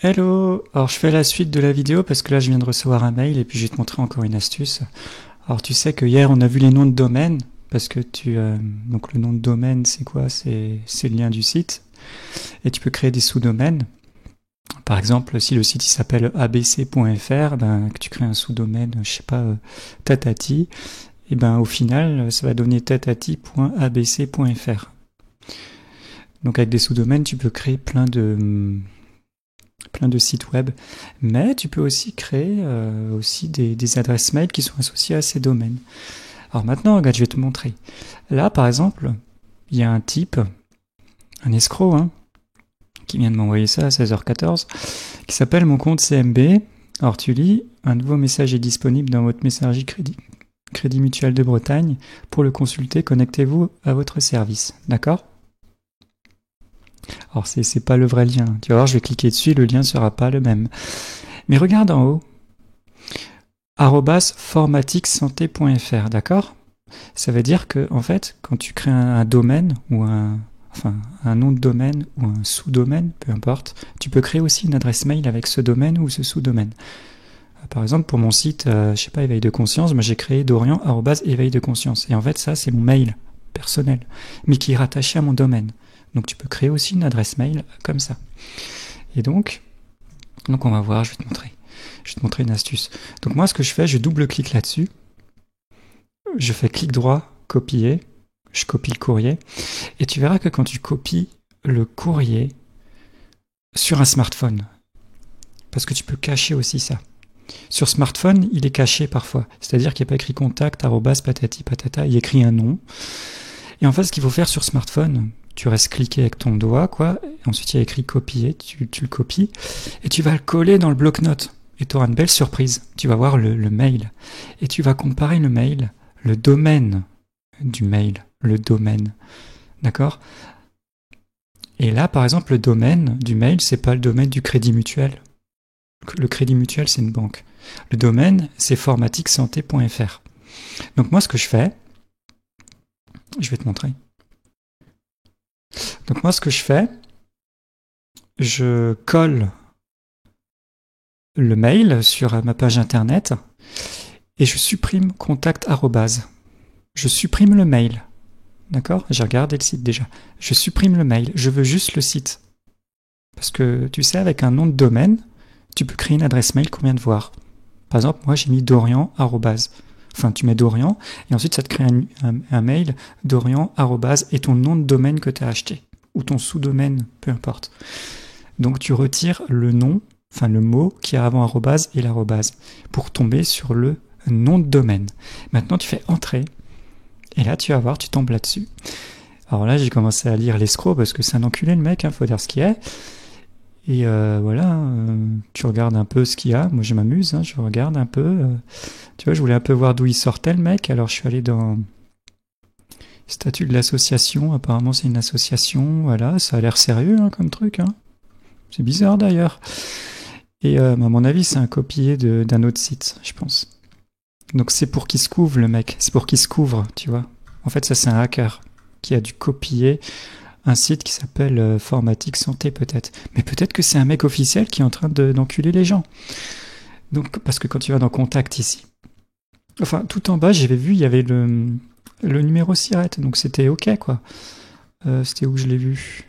Hello! Alors je fais la suite de la vidéo parce que là je viens de recevoir un mail et puis je vais te montrer encore une astuce. Alors tu sais que hier on a vu les noms de domaine parce que donc le nom de domaine c'est quoi? C'est le lien du site et tu peux créer des sous-domaines. Par exemple si le site il s'appelle abc.fr, que tu crées un sous-domaine, je sais pas, tatati, et au final ça va donner tatati.abc.fr. Donc avec des sous-domaines tu peux créer plein de sites web, mais tu peux aussi créer aussi des adresses mail qui sont associées à ces domaines. Alors maintenant, regarde, je vais te montrer. Là, par exemple, il y a un type, un escroc, qui vient de m'envoyer ça à 16h14, qui s'appelle mon compte CMB. Alors tu lis, un nouveau message est disponible dans votre messagerie Crédit Mutuel de Bretagne. Pour le consulter, connectez-vous à votre service. D'accord ? Alors c'est pas le vrai lien. Tu vas voir, je vais cliquer dessus, le lien sera pas le même. Mais regarde en haut. @formatixsanté.fr, d'accord ? Ça veut dire que en fait, quand tu crées un domaine ou un nom de domaine ou un sous-domaine, peu importe, tu peux créer aussi une adresse mail avec ce domaine ou ce sous-domaine. Par exemple, pour mon site, je sais pas, éveil de conscience, moi j'ai créé Dorian @éveil de conscience. Et en fait, ça c'est mon mail personnel, mais qui est rattaché à mon domaine. Donc tu peux créer aussi une adresse mail comme ça. Et donc on va voir, je vais te montrer une astuce. Donc moi ce que je fais, je double-clique là-dessus, je fais clic droit, copier, je copie le courrier, et tu verras que quand tu copies le courrier sur un smartphone, parce que tu peux cacher aussi ça. Sur smartphone, il est caché parfois, c'est-à-dire qu'il n'y a pas écrit contact, patati patata, il écrit un nom. Et en fait, ce qu'il faut faire sur smartphone, tu restes cliqué avec ton doigt, et ensuite il y a écrit copier, tu le copies, et tu vas le coller dans le bloc-notes. Et tu auras une belle surprise. Tu vas voir le mail. Et tu vas comparer le mail, le domaine du mail, le domaine. D'accord ? Et là, par exemple, le domaine du mail, c'est pas le domaine du Crédit Mutuel. Le Crédit Mutuel, c'est une banque. Le domaine, c'est formatixsanté.fr. Donc moi, ce que je fais, je vais te montrer. Donc moi, ce que je fais, je colle le mail sur ma page internet et je supprime contact @. Je supprime le mail. D'accord ? J'ai regardé le site déjà. Je supprime le mail. Je veux juste le site. Parce que tu sais, avec un nom de domaine, tu peux créer une adresse mail qu'on vient de voir. Par exemple, moi j'ai mis Dorian @. Enfin, tu mets Dorian et ensuite ça te crée un mail Dorian @ et ton nom de domaine que tu as acheté. Ou ton sous-domaine, peu importe. Donc tu retires le nom, le mot qui est avant arrobase et l'arrobase, pour tomber sur le nom de domaine. Maintenant tu fais entrer, et là tu vas voir, tu tombes là-dessus. Alors là j'ai commencé à lire l'escroc, parce que c'est un enculé le mec, faut dire ce qu'il est. Et tu regardes un peu ce qu'il y a, moi je m'amuse, je regarde un peu. Tu vois, je voulais un peu voir d'où il sortait le mec, alors je suis allé dans statut de l'association, apparemment c'est une association, voilà, ça a l'air sérieux comme truc, c'est bizarre d'ailleurs. Et à mon avis, c'est un copié d'un autre site, je pense. Donc c'est pour qu'il se couvre le mec, c'est pour qu'il se couvre, tu vois. En fait, ça c'est un hacker qui a dû copier un site qui s'appelle Formatix Santé peut-être. Mais peut-être que c'est un mec officiel qui est en train d'enculer les gens. Donc, parce que quand tu vas dans Contact ici, tout en bas, j'avais vu, il y avait le numéro SIRET, donc c'était OK, quoi. C'était où je l'ai vu ?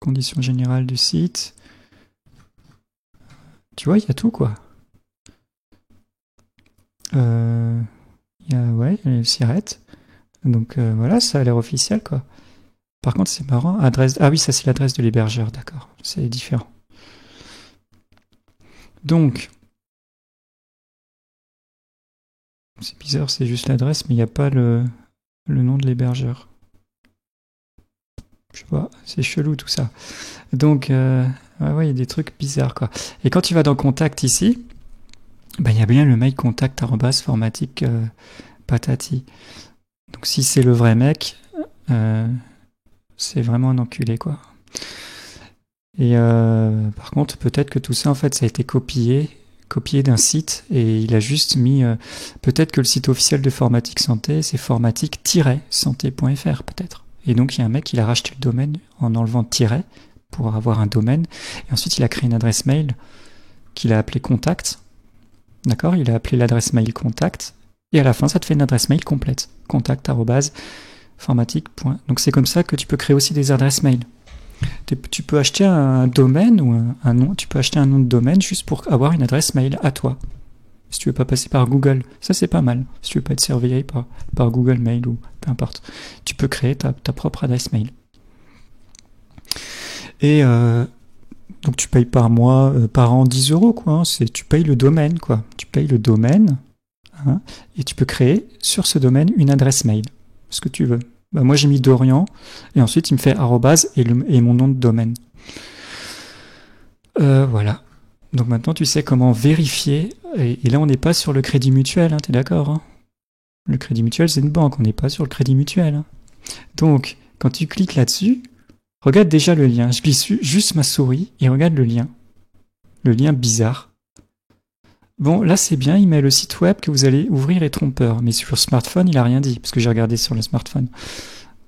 Conditions générales du site. Tu vois, il y a tout, quoi. Il y a le SIRET. Donc voilà, ça a l'air officiel, quoi. Par contre, c'est marrant. Adresse... Ah oui, ça c'est l'adresse de l'hébergeur, d'accord. C'est différent. Donc, c'est bizarre, c'est juste l'adresse, mais il n'y a pas le nom de l'hébergeur. Je sais pas, c'est chelou tout ça. Donc, il y a des trucs bizarres, quoi. Et quand tu vas dans Contact ici, il y a bien le mail contact @formatic patati. Donc si c'est le vrai mec, c'est vraiment un enculé, quoi. Et par contre, peut-être que tout ça, en fait, ça a été copié d'un site, et il a juste mis... peut-être que le site officiel de Formatix Santé, c'est formatic-santé.fr, peut-être. Et donc, il y a un mec, il a racheté le domaine en enlevant tiret, pour avoir un domaine. Et ensuite, il a créé une adresse mail qu'il a appelée contact. D'accord? Il a appelé l'adresse mail contact. Et à la fin, ça te fait une adresse mail complète. contact@formatic. Donc c'est comme ça que tu peux créer aussi des adresses mail. Tu peux acheter un domaine ou un nom. Tu peux acheter un nom de domaine juste pour avoir une adresse mail à toi. Si tu veux pas passer par Google, ça c'est pas mal. Si tu veux pas être surveillé par Google Mail ou peu importe, tu peux créer ta propre adresse mail. Et donc tu payes par mois, par an 10 euros quoi. Hein, tu payes le domaine quoi. Tu payes le domaine hein, et tu peux créer sur ce domaine une adresse mail, ce que tu veux. Bah, moi j'ai mis Dorian et ensuite il me fait arrobase et mon nom de domaine. Voilà. Donc maintenant tu sais comment vérifier. Et là on n'est pas sur le Crédit Mutuel, hein, t'es d'accord hein? Le Crédit Mutuel c'est une banque, on n'est pas sur le Crédit Mutuel. Hein. Donc quand tu cliques là-dessus, regarde déjà le lien. Je glisse juste ma souris et regarde le lien. Le lien bizarre. Bon, là c'est bien, il met le site web que vous allez ouvrir est trompeur. Mais sur le smartphone, il a rien dit, parce que j'ai regardé sur le smartphone.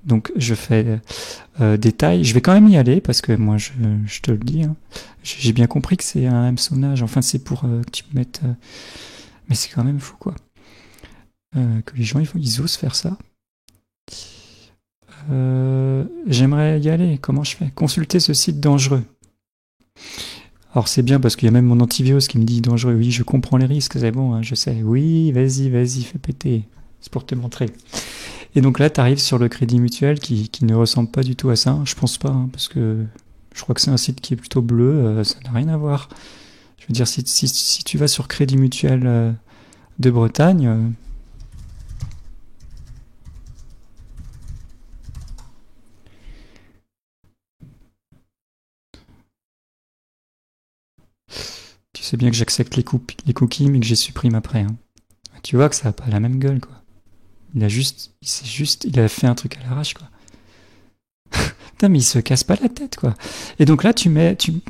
Donc je fais détail. Je vais quand même y aller, parce que moi je te le dis. Hein. J'ai bien compris que c'est un hameçonnage. Enfin, c'est pour que tu mettes... mais c'est quand même fou, quoi. Que les gens, ils osent faire ça. J'aimerais y aller. Comment je fais? Consulter ce site dangereux. Alors c'est bien parce qu'il y a même mon antivirus qui me dit dangereux. Oui, je comprends les risques, c'est bon, hein, je sais. Oui, vas-y, fais péter. C'est pour te montrer. Et donc là, tu arrives sur le Crédit Mutuel qui ne ressemble pas du tout à ça. Je pense pas, hein, parce que je crois que c'est un site qui est plutôt bleu. Ça n'a rien à voir. Je veux dire, si tu vas sur Crédit Mutuel de Bretagne... Tu sais bien que j'accepte les cookies, mais que je les supprime après. Hein. Tu vois que ça n'a pas la même gueule, quoi. Il a fait un truc à l'arrache, quoi. Putain, mais il se casse pas la tête, quoi. Et donc là,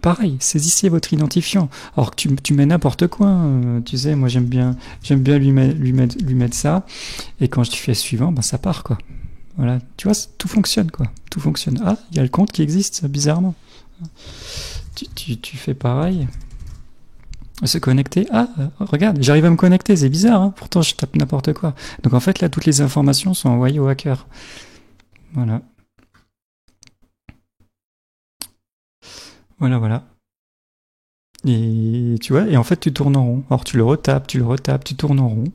pareil, saisissez votre identifiant. Alors que tu mets n'importe quoi. Tu sais, moi j'aime bien lui mettre ça. Et quand je fais suivant, ben ça part, quoi. Voilà, tu vois, tout fonctionne, quoi. Tout fonctionne. Ah, il y a le compte qui existe, bizarrement. Tu fais pareil. Se connecter. Ah, regarde, j'arrive à me connecter, c'est bizarre, hein. Pourtant je tape n'importe quoi. Donc en fait là, toutes les informations sont envoyées au hacker. Voilà. Voilà. Et tu vois, et en fait tu tournes en rond. Alors tu le retapes, tu tournes en rond.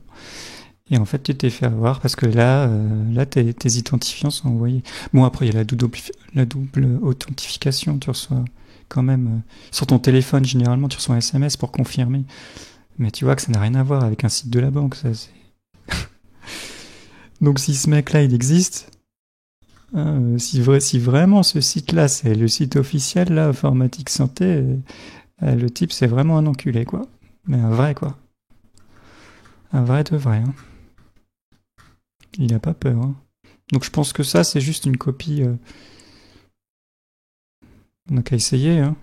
Et en fait tu t'es fait avoir parce que là tes identifiants sont envoyés. Bon après il y a la double authentification, tu reçois quand même sur ton téléphone généralement tu reçois un SMS pour confirmer. Mais tu vois que ça n'a rien à voir avec un site de la banque, ça c'est. Donc si ce mec-là il existe, hein, si vraiment ce site-là c'est le site officiel là, Informatique Santé, le type c'est vraiment un enculé quoi. Mais un vrai quoi. Un vrai de vrai. Hein. Il a pas peur. Hein. Donc je pense que ça c'est juste une copie. On n'a qu'à essayer. Hein.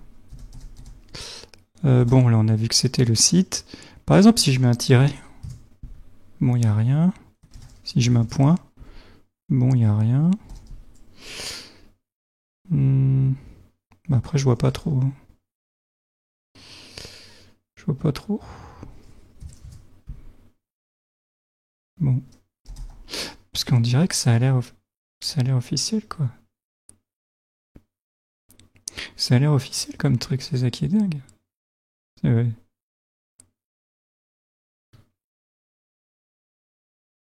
Bon là on a vu que c'était le site. Par exemple si je mets un tiret, bon il n'y a rien. Si je mets un point, bon il n'y a rien. Après je vois pas trop. Hein. Je vois pas trop. Bon. Parce qu'on dirait que ça a l'air officiel quoi. Ça a l'air officiel comme truc, c'est ça qui est dingue. C'est vrai.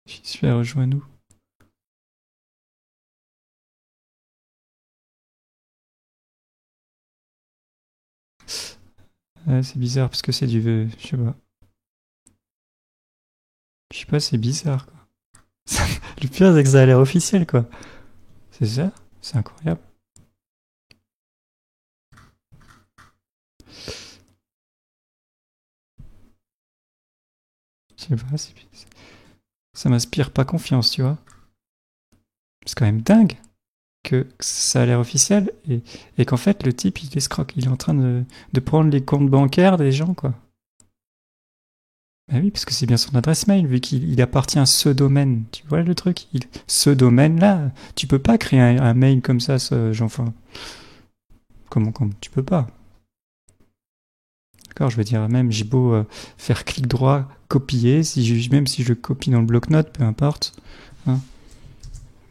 Je vais rejoindre nous. C'est bizarre parce que c'est du... Je sais pas. Je sais pas, c'est bizarre quoi. Le pire c'est que ça a l'air officiel quoi. C'est ça? C'est incroyable. Je sais pas, ça m'inspire pas confiance, tu vois. C'est quand même dingue que ça a l'air officiel et qu'en fait le type il escroque, il est en train de prendre les comptes bancaires des gens quoi. Bah oui, parce que c'est bien son adresse mail, vu qu'il appartient à ce domaine. Tu vois le truc? Ce domaine-là, tu peux pas créer un mail comme ça, enfin. Comment tu peux pas. D'accord, je veux dire, même j'ai beau faire clic droit, copier, même si je copie dans le bloc-notes, peu importe, hein,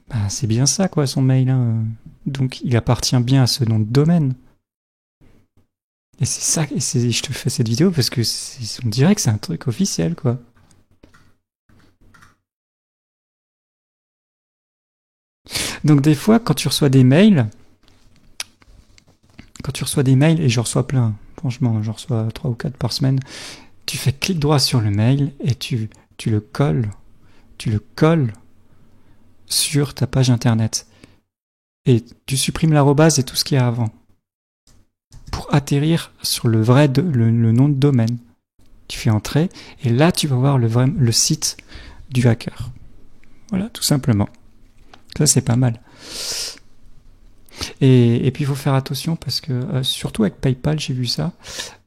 bah, c'est bien ça, quoi, son mail. Hein. Donc, il appartient bien à ce nom de domaine. Et c'est ça, je te fais cette vidéo parce que on dirait que c'est un truc officiel, quoi. Donc, des fois, quand tu reçois des mails, et j'en reçois plein, franchement, j'en reçois 3 ou 4 par semaine, tu fais clic droit sur le mail et tu le colles, sur ta page internet. Et tu supprimes l'arrobase et tout ce qu'il y a avant. Pour atterrir sur le vrai le nom de domaine. Tu fais entrer et là tu vas voir le site du hacker. Voilà, tout simplement. Ça c'est pas mal. Et puis il faut faire attention parce que surtout avec PayPal, j'ai vu ça.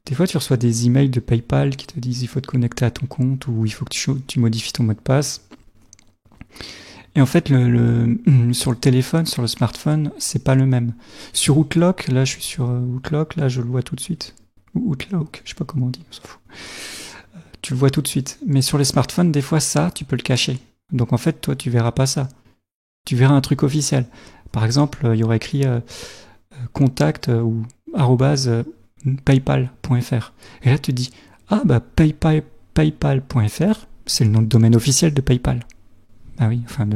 Des fois tu reçois des emails de PayPal qui te disent il faut te connecter à ton compte ou il faut que tu modifies ton mot de passe. Et en fait, sur le téléphone, sur le smartphone, c'est pas le même. Sur Outlook, là je suis sur Outlook, là je le vois tout de suite. Ou Outlook, je sais pas comment on dit, on s'en fout. Tu le vois tout de suite. Mais sur les smartphones, des fois ça, tu peux le cacher. Donc en fait, toi, tu verras pas ça. Tu verras un truc officiel. Par exemple, il y aurait écrit contact ou arrobase paypal.fr. Et là, tu dis, ah bah paypal.fr, c'est le nom de domaine officiel de PayPal. Ah oui, enfin,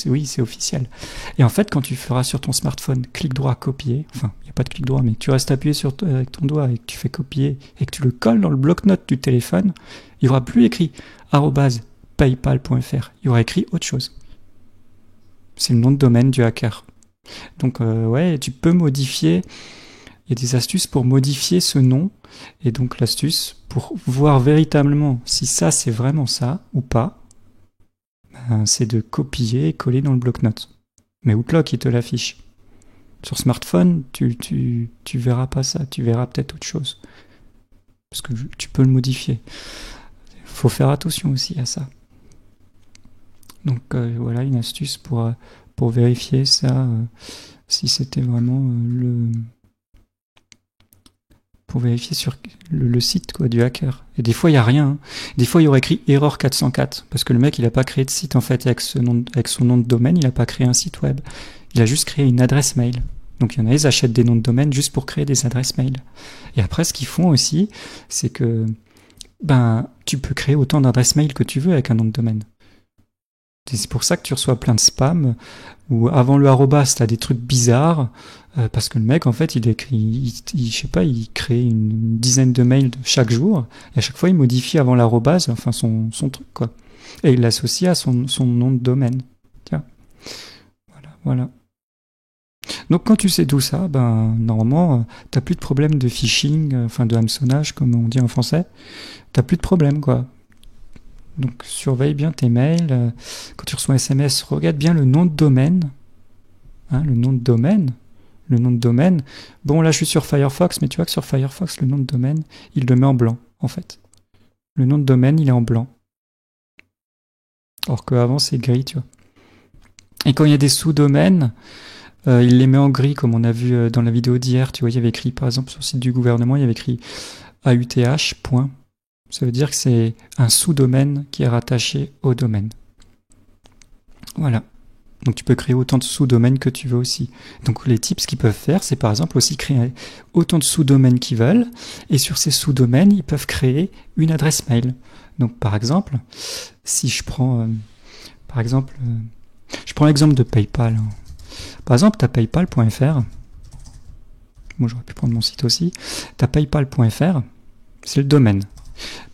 oui, c'est officiel. Et en fait, quand tu feras sur ton smartphone, clic droit, copier, enfin, il n'y a pas de clic droit, mais tu restes appuyé avec ton doigt et que tu fais copier et que tu le colles dans le bloc-notes du téléphone, il n'y aura plus écrit @paypal.fr, il y aura écrit autre chose. C'est le nom de domaine du hacker. Donc, ouais, tu peux modifier, il y a des astuces pour modifier ce nom, et donc l'astuce pour voir véritablement si ça, c'est vraiment ça ou pas, c'est de copier et coller dans le bloc-notes. Mais Outlook, il te l'affiche. Sur smartphone, tu verras pas ça, tu verras peut-être autre chose. Parce que tu peux le modifier. Il faut faire attention aussi à ça. Donc voilà une astuce pour vérifier ça, si c'était vraiment pour vérifier sur le site quoi, du hacker. Et des fois, il n'y a rien. Hein. Des fois, il y aurait écrit erreur 404, parce que le mec, il n'a pas créé de site, en fait, avec son nom de domaine, il n'a pas créé un site web. Il a juste créé une adresse mail. Donc, il y en a, ils achètent des noms de domaine juste pour créer des adresses mail. Et après, ce qu'ils font aussi, c'est que tu peux créer autant d'adresses mail que tu veux avec un nom de domaine. C'est pour ça que tu reçois plein de spam, où avant le arrobas, t'as des trucs bizarres, parce que le mec, en fait, il écrit, je sais pas, il crée une dizaine de mails chaque jour, et à chaque fois, il modifie avant l'arrobas, enfin, son truc, quoi. Et il l'associe à son nom de domaine. Tiens. Voilà. Donc, quand tu sais tout ça, normalement, t'as plus de problème de phishing, enfin, de hameçonnage, comme on dit en français. T'as plus de problème, quoi. Donc surveille bien tes mails. Quand tu reçois un SMS, regarde bien le nom de domaine. Hein, le nom de domaine. Bon, là je suis sur Firefox, mais tu vois que sur Firefox, le nom de domaine, il le met en blanc, en fait. Le nom de domaine, il est en blanc. Or qu'avant, c'est gris, tu vois. Et quand il y a des sous-domaines, il les met en gris, comme on a vu dans la vidéo d'hier. Tu vois, il y avait écrit, par exemple, sur le site du gouvernement, il y avait écrit AUTH. Ça veut dire que c'est un sous-domaine qui est rattaché au domaine. Voilà. Donc tu peux créer autant de sous-domaines que tu veux aussi. Donc les tips qu'ils peuvent faire, c'est par exemple aussi créer autant de sous-domaines qu'ils veulent. Et sur ces sous-domaines, ils peuvent créer une adresse mail. Donc par exemple, si je prends l'exemple de PayPal. Par exemple, tu as paypal.fr. Bon, j'aurais pu prendre mon site aussi. Tu as paypal.fr, c'est le domaine.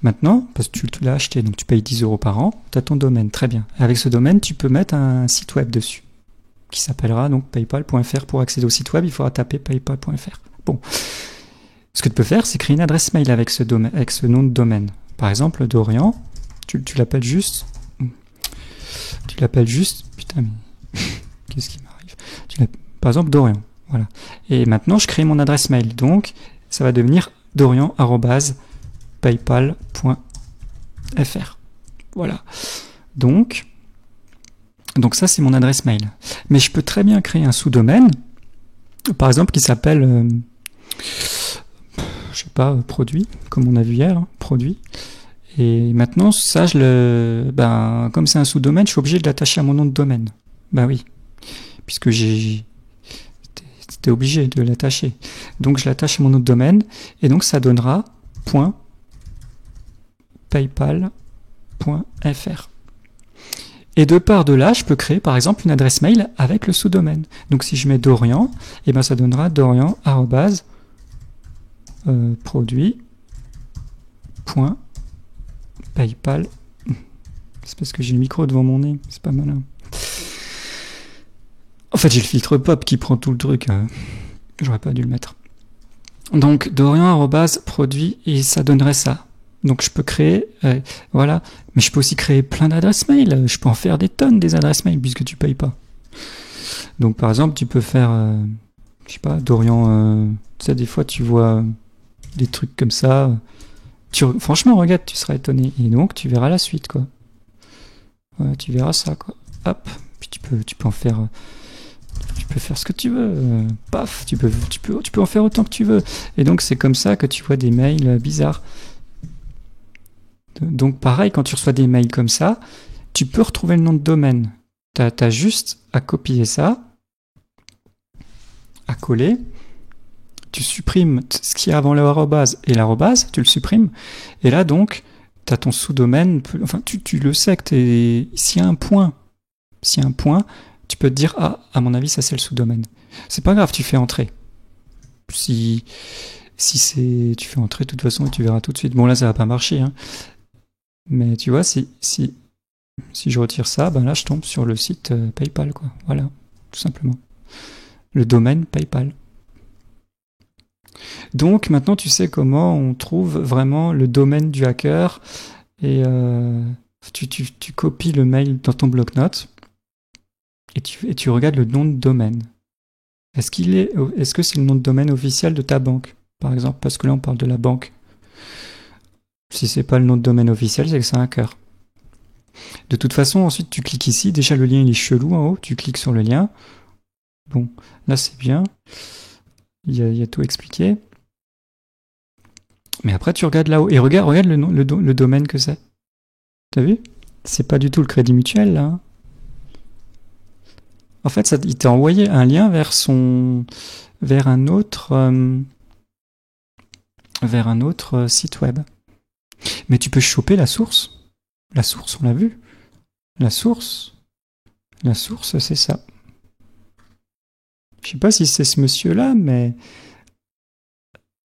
Maintenant, parce que tu l'as acheté, donc tu payes 10 € par an, tu as ton domaine, très bien. Avec ce domaine, tu peux mettre un site web dessus, qui s'appellera donc paypal.fr. Pour accéder au site web, il faudra taper paypal.fr. Bon, ce que tu peux faire, c'est créer une adresse mail avec ce nom de domaine. Par exemple, Dorian, tu l'appelles juste... Putain, mais... Qu'est-ce qui m'arrive ? Par exemple, Dorian, voilà. Et maintenant, je crée mon adresse mail, donc ça va devenir dorian@paypal.fr. Voilà. Donc ça, c'est mon adresse mail. Mais je peux très bien créer un sous-domaine, par exemple, qui s'appelle je sais pas, produit, comme on a vu hier, hein, produit. Et maintenant, ça, comme c'est un sous-domaine, je suis obligé de l'attacher à mon nom de domaine. Bah oui, puisque c'était obligé de l'attacher. Donc je l'attache à mon nom de domaine, et donc ça donnera .paypal.fr. Et de part de là, je peux créer par exemple une adresse mail avec le sous-domaine. Donc si je mets Dorian, et ben ça donnera Dorian produit.paypal. C'est parce que j'ai le micro devant mon nez, c'est pas malin. En fait, j'ai le filtre pop qui prend tout le truc. J'aurais pas dû le mettre. Donc Dorian produit, et ça donnerait ça. Donc je peux créer, voilà, mais je peux aussi créer plein d'adresses mail. Je peux en faire des tonnes des adresses mail puisque tu payes pas. Donc par exemple, tu peux faire, je sais pas, Dorian. Tu sais, des fois tu vois des trucs comme ça. Franchement, regarde, tu seras étonné. Et donc tu verras la suite, quoi. Ouais, tu verras ça, quoi. Hop, puis tu peux en faire. Tu peux faire ce que tu veux. Paf, tu peux en faire autant que tu veux. Et donc c'est comme ça que tu vois des mails bizarres. Donc pareil, quand tu reçois des mails comme ça, tu peux retrouver le nom de domaine. T'as juste à copier ça, à coller, tu supprimes ce qu'il y a avant l'arrobase et l'arrobase, tu le supprimes, et là donc, t'as ton sous-domaine, enfin tu le sais que s'il y a un point, tu peux te dire, ah, à mon avis, ça c'est le sous-domaine. C'est pas grave, tu fais entrer. Si tu fais entrer de toute façon, et tu verras tout de suite. Bon là, ça va pas marcher, hein. Mais tu vois, si je retire ça, ben là je tombe sur le site PayPal, quoi. Voilà, tout simplement. Le domaine PayPal. Donc maintenant tu sais comment on trouve vraiment le domaine du hacker, et tu copies le mail dans ton bloc-notes et tu regardes le nom de domaine. Est-ce que c'est le nom de domaine officiel de ta banque, par exemple, parce que là on parle de la banque. Si c'est pas le nom de domaine officiel, c'est que c'est un hacker. De toute façon, ensuite tu cliques ici. Déjà le lien il est chelou en haut. Tu cliques sur le lien. Bon, là c'est bien. Il y a tout expliqué. Mais après tu regardes là-haut et regarde le domaine que c'est. T'as vu? C'est pas du tout le Crédit Mutuel là. Hein. En fait, il t'a envoyé un lien vers un autre site web. Mais tu peux choper la source. La source, on l'a vu. La source, c'est ça. Je sais pas si c'est ce monsieur-là, mais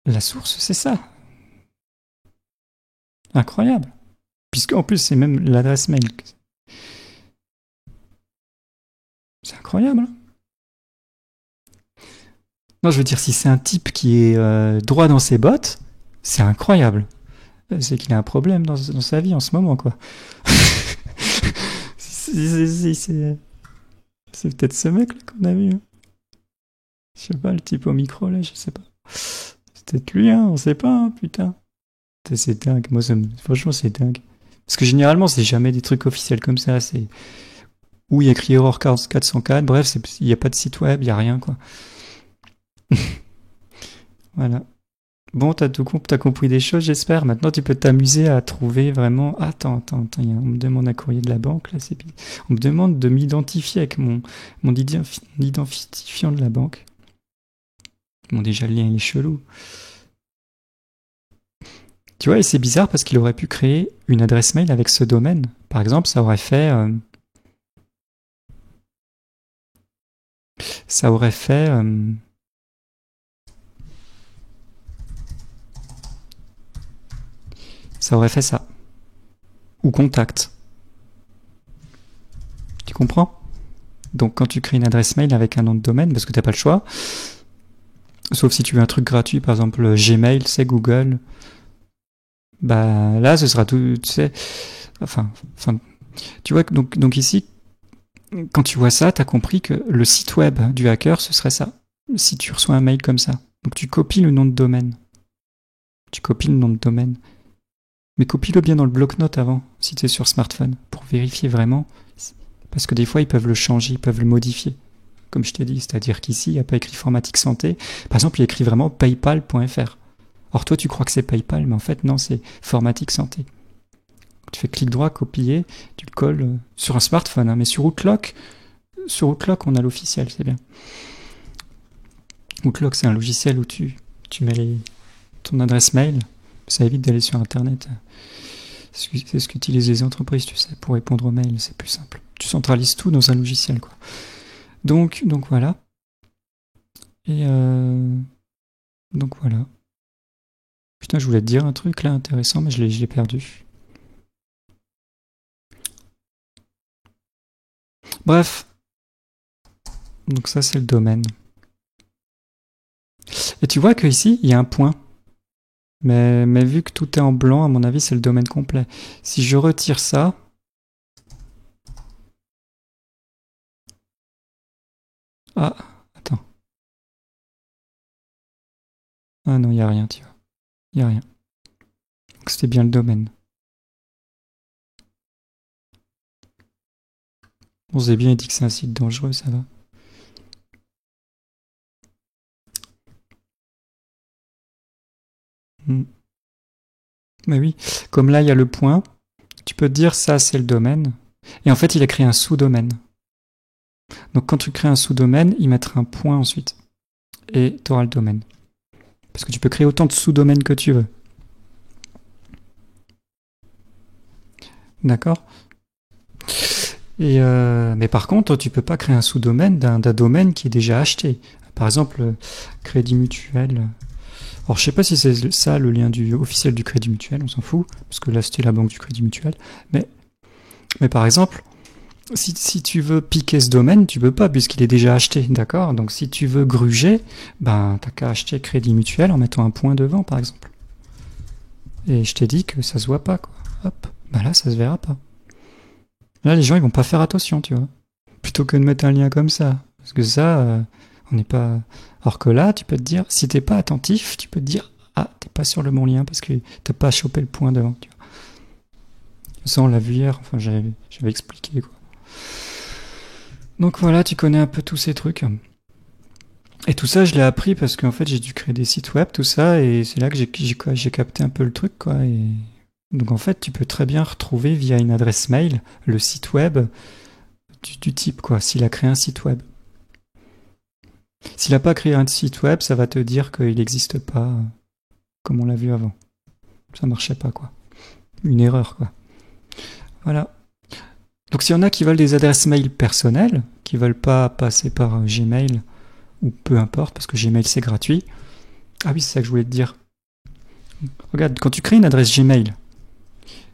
la source, c'est ça. Incroyable. Puisqu'en plus, c'est même l'adresse mail. C'est incroyable. Hein. Non, je veux dire, si c'est un type qui est droit dans ses bottes, c'est incroyable. C'est qu'il a un problème dans sa vie en ce moment, quoi. C'est peut-être ce mec là qu'on a vu. Hein. Je sais pas, le type au micro là, je sais pas. C'est peut-être lui, hein, on sait pas, hein, putain. C'est dingue, moi franchement c'est dingue. Parce que généralement c'est jamais des trucs officiels comme ça, c'est où il y a écrit Error 404, bref, il n'y a pas de site web, il n'y a rien, quoi. Voilà. Bon, t'as compris des choses, j'espère. Maintenant, tu peux t'amuser à trouver vraiment... Attends, on me demande un courrier de la banque, là, on me demande de m'identifier avec mon identifiant de la banque. Bon, déjà, le lien, il est chelou. Tu vois, et c'est bizarre parce qu'il aurait pu créer une adresse mail avec ce domaine. Par exemple, ça aurait fait... ça aurait fait ça. Ou contact. Tu comprends? Donc quand tu crées une adresse mail avec un nom de domaine, parce que t'as pas le choix, sauf si tu veux un truc gratuit, par exemple Gmail, c'est Google, bah là ce sera tout, tu sais, enfin, tu vois, donc ici, quand tu vois ça, t'as compris que le site web du hacker, ce serait ça. Si tu reçois un mail comme ça. Donc tu copies le nom de domaine. Mais copie-le bien dans le bloc-notes avant, si tu es sur smartphone, pour vérifier vraiment. Parce que des fois, ils peuvent le changer, ils peuvent le modifier. comme je t'ai dit, c'est-à-dire qu'ici, il n'y a pas écrit Formatique Santé. Par exemple, il y a écrit vraiment paypal.fr. Or, toi, tu crois que c'est PayPal, mais en fait, non, c'est Formatique Santé. Tu fais clic droit, copier, tu le colles sur un smartphone, hein, mais sur Outlook, on a l'officiel, c'est bien. Outlook, c'est un logiciel où tu mets ton adresse mail. Ça évite d'aller sur Internet. C'est ce qu'utilisent les entreprises, tu sais, pour répondre aux mails, c'est plus simple. Tu centralises tout dans un logiciel, quoi. Donc voilà. Et donc voilà. Putain, je voulais te dire un truc là intéressant, mais je l'ai perdu. Bref. Donc ça, c'est le domaine. Et tu vois qu'ici, il y a un point. Mais vu que tout est en blanc, à mon avis, c'est le domaine complet. Si je retire ça... Ah, attends. Ah non, il n'y a rien, tu vois. Il n'y a rien. Donc c'était bien le domaine. On s'est bien dit que c'est un site dangereux, ça va. Mais oui, comme là, il y a le point, tu peux te dire ça, c'est le domaine. Et en fait, il a créé un sous-domaine. Donc quand tu crées un sous-domaine, il mettra un point ensuite. Et tu auras le domaine. Parce que tu peux créer autant de sous-domaines que tu veux. D'accord ? Et mais par contre, tu peux pas créer un sous-domaine d'un domaine qui est déjà acheté. Par exemple, Crédit Mutuel. Alors, je sais pas si c'est ça le lien officiel du Crédit Mutuel, on s'en fout, parce que là, c'était la banque du Crédit Mutuel. Mais par exemple, si tu veux piquer ce domaine, tu peux pas, puisqu'il est déjà acheté, d'accord ? Donc, si tu veux gruger, ben, t'as qu'à acheter Crédit Mutuel en mettant un point devant, par exemple. Et je t'ai dit que ça se voit pas, quoi. Hop, ben là, ça se verra pas. Là, les gens, ils vont pas faire attention, tu vois. Plutôt que de mettre un lien comme ça. Parce que ça, on n'est pas... Alors que là, tu peux te dire, si t'es pas attentif, tu peux te dire, ah, t'es pas sur le bon lien parce que t'as pas chopé le point devant, tu vois. Ça, on l'a vu hier, enfin, j'avais expliqué, quoi. Donc voilà, tu connais un peu tous ces trucs. Et tout ça, je l'ai appris parce qu'en fait, j'ai dû créer des sites web, tout ça, et c'est là que j'ai capté un peu le truc, quoi. Et donc en fait, tu peux très bien retrouver via une adresse mail le site web du type, quoi, s'il a créé un site web. S'il n'a pas créé un site web, ça va te dire qu'il n'existe pas, comme on l'a vu avant. Ça marchait pas, quoi. Une erreur, quoi. Voilà. Donc s'il y en a qui veulent des adresses mail personnelles, qui veulent pas passer par Gmail, ou peu importe, parce que Gmail c'est gratuit. Ah oui, c'est ça que je voulais te dire. Regarde, quand tu crées une adresse Gmail,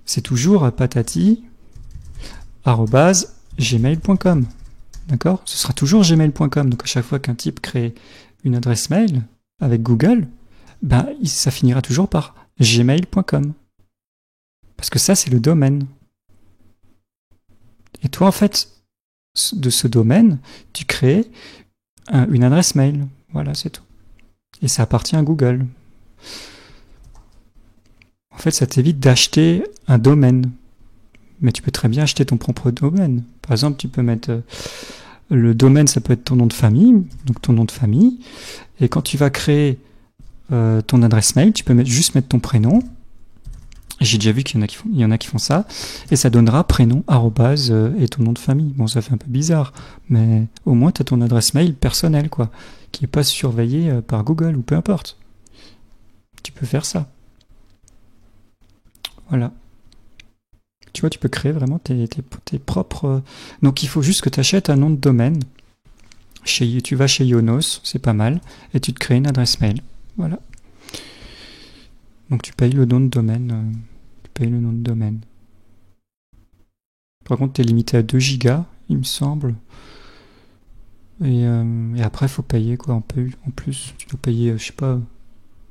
c'est toujours patati@gmail.com. D'accord ? Ce sera toujours gmail.com. Donc à chaque fois qu'un type crée une adresse mail avec Google, ben ça finira toujours par gmail.com. Parce que ça, c'est le domaine. Et toi, en fait, de ce domaine, tu crées une adresse mail. Voilà, c'est tout. Et ça appartient à Google. En fait, ça t'évite d'acheter un domaine. Mais tu peux très bien acheter ton propre domaine. Par exemple, tu peux mettre... le domaine, ça peut être ton nom de famille, donc ton nom de famille. Et quand tu vas créer ton adresse mail, tu peux juste mettre ton prénom. J'ai déjà vu qu'il y en a qui font ça. Et ça donnera prénom, arrobase et ton nom de famille. Bon, ça fait un peu bizarre. Mais au moins, tu as ton adresse mail personnelle, quoi. Qui n'est pas surveillée par Google ou peu importe. Tu peux faire ça. Voilà. Tu vois, tu peux créer vraiment tes propres... Donc il faut juste que tu achètes un nom de domaine. Tu vas chez Yonos, c'est pas mal, et tu te crées une adresse mail. Voilà. Donc tu payes le nom de domaine. Par contre, tu es limité à 2 gigas, il me semble. Et après, il faut payer quoi en plus. Tu dois payer, je sais pas,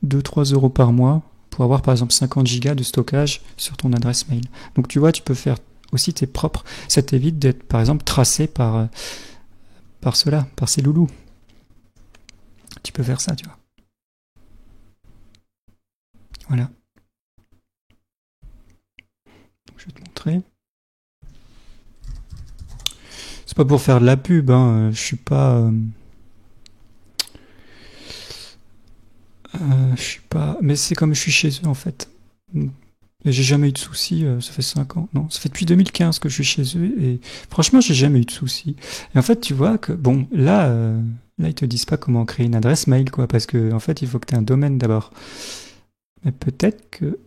2-3 euros par mois pour avoir par exemple 50 gigas de stockage sur ton adresse mail. Donc tu vois, tu peux faire aussi tes propres. Ça t'évite d'être par exemple tracé par ces loulous. Tu peux faire ça, tu vois. Voilà. Donc, je vais te montrer. C'est Pas pour faire de la pub, hein. Je suis pas... je suis pas... Mais c'est comme je suis chez eux, en fait. Et j'ai jamais eu de soucis, ça fait 5 ans. Non, ça fait depuis 2015 que je suis chez eux et franchement, j'ai jamais eu de soucis. Et en fait, tu vois que, bon, là, ils te disent pas comment créer une adresse mail, quoi, parce que, en fait, il faut que tu aies un domaine d'abord. Mais peut-être que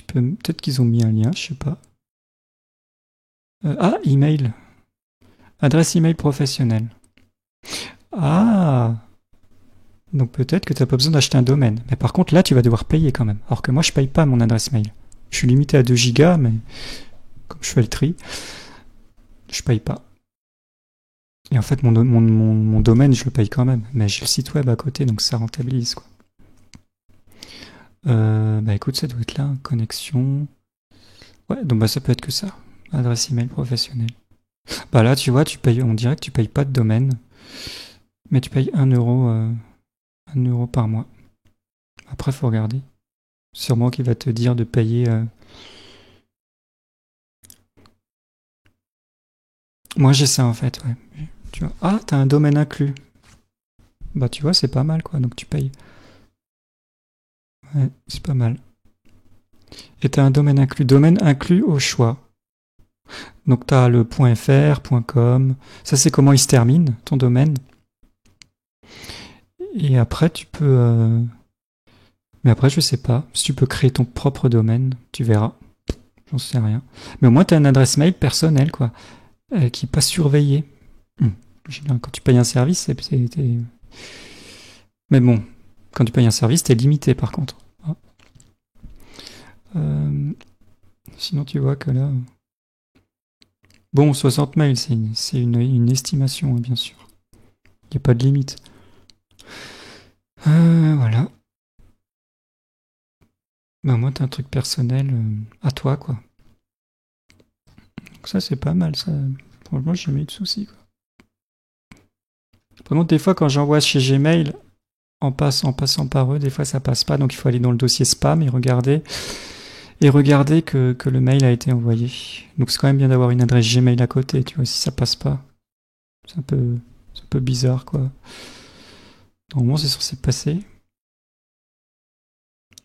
peut-être qu'ils ont mis un lien, je sais pas. Email. Adresse email professionnelle. Ah! Donc peut-être que tu n'as pas besoin d'acheter un domaine. Mais par contre, là, tu vas devoir payer quand même. Alors que moi, je paye pas mon adresse mail. Je suis limité à 2 gigas, mais comme je fais le tri, je paye pas. Et en fait, mon domaine, je le paye quand même. Mais j'ai le site web à côté, donc ça rentabilise, quoi. Bah écoute, ça doit être là, connexion. Ouais, donc bah ça peut être que ça. Adresse email professionnelle. Bah là, tu vois, tu payes, on dirait que tu payes pas de domaine, mais tu payes 1 euro par mois. Après, faut regarder. Sûrement qu'il va te dire de payer. Moi, j'ai ça en fait, ouais. Tu vois. Ah, t'as un domaine inclus. Bah, tu vois, c'est pas mal, quoi. Donc, tu payes. Ouais, c'est pas mal. Et t'as un domaine inclus. Domaine inclus au choix. Donc, t'as le .fr, .com. Ça, c'est comment il se termine, ton domaine. Et après, tu peux. Mais après, je sais pas. Si tu peux créer ton propre domaine, tu verras. J'en sais rien. Mais au moins, t'as une adresse mail personnelle, quoi. Qui n'est pas surveillée. Quand tu payes un service, mais bon, quand tu payes un service, t'es limité par contre. Sinon, tu vois que là. Bon, 60 mails, c'est une estimation, hein, bien sûr. Il n'y a pas de limite. Voilà. Bah, moi, t'as un truc personnel à toi, quoi. Donc, ça, c'est pas mal, ça. Franchement, j'ai jamais eu de soucis, quoi. Par contre, des fois, quand j'envoie chez Gmail, en passant par eux, des fois, ça passe pas. Donc, il faut aller dans le dossier spam et regarder. Et regarder que le mail a été envoyé. Donc c'est quand même bien d'avoir une adresse Gmail à côté, tu vois, si ça passe pas. C'est un peu bizarre, quoi. Normalement, c'est censé passer.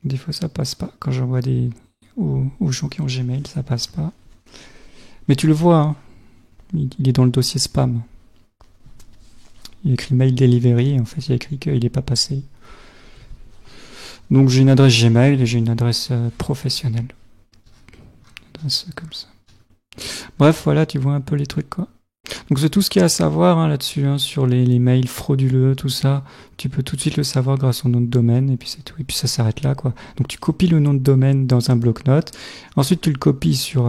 Des fois, ça passe pas. Quand j'envoie aux gens qui ont Gmail, ça passe pas. Mais tu le vois, hein, il est dans le dossier spam. Il y a écrit mail delivery, et en fait, il y a écrit qu'il n'est pas passé. Donc j'ai une adresse Gmail et j'ai une adresse professionnelle. Une adresse comme ça. Bref, voilà, tu vois un peu les trucs, quoi. Donc c'est tout ce qu'il y a à savoir hein, là-dessus, hein, sur les mails frauduleux, tout ça. Tu peux tout de suite le savoir grâce au nom de domaine, et puis c'est tout. Et puis ça s'arrête là, quoi. Donc tu copies le nom de domaine dans un bloc-notes. Ensuite, tu le copies sur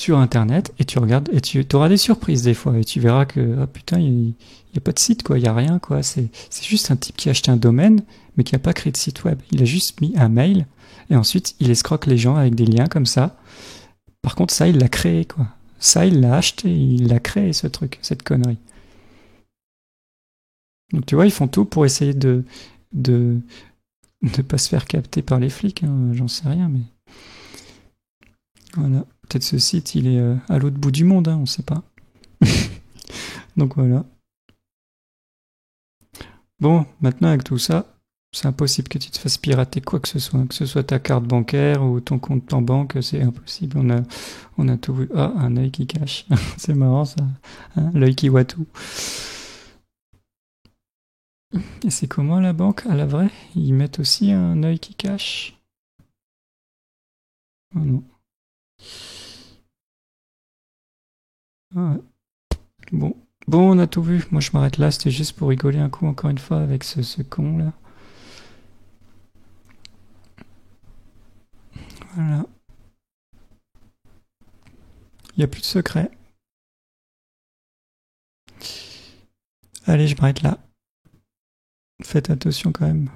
Internet, et tu regardes, et tu auras des surprises des fois, et tu verras que, ah putain, il n'y a pas de site, quoi. Il n'y a rien, quoi. C'est juste un type qui a acheté un domaine, mais qui n'a pas créé de site web. Il a juste mis un mail, et ensuite, il escroque les gens avec des liens comme ça. Par contre, ça, il l'a créé, quoi. Ça, il l'a acheté, il l'a créé, ce truc, cette connerie. Donc, tu vois, ils font tout pour essayer de pas se faire capter par les flics, hein, j'en sais rien, mais... Voilà. Peut-être ce site, il est à l'autre bout du monde, hein, on sait pas. Donc, voilà. Bon, maintenant, avec tout ça, c'est impossible que tu te fasses pirater quoi que ce soit ta carte bancaire ou ton compte en banque, c'est impossible. On a tout vu. Ah, un œil qui cache. C'est marrant ça. Hein, l'œil qui voit tout. Et c'est comment la banque à la vraie? Ils mettent aussi un œil qui cache? Oh non. Ah ouais. Bon. Bon, on a tout vu. Moi, je m'arrête là. C'était juste pour rigoler un coup, encore une fois, avec ce con là. Voilà. Il n'y a plus de secret. Allez, je m'arrête là. Faites attention quand même.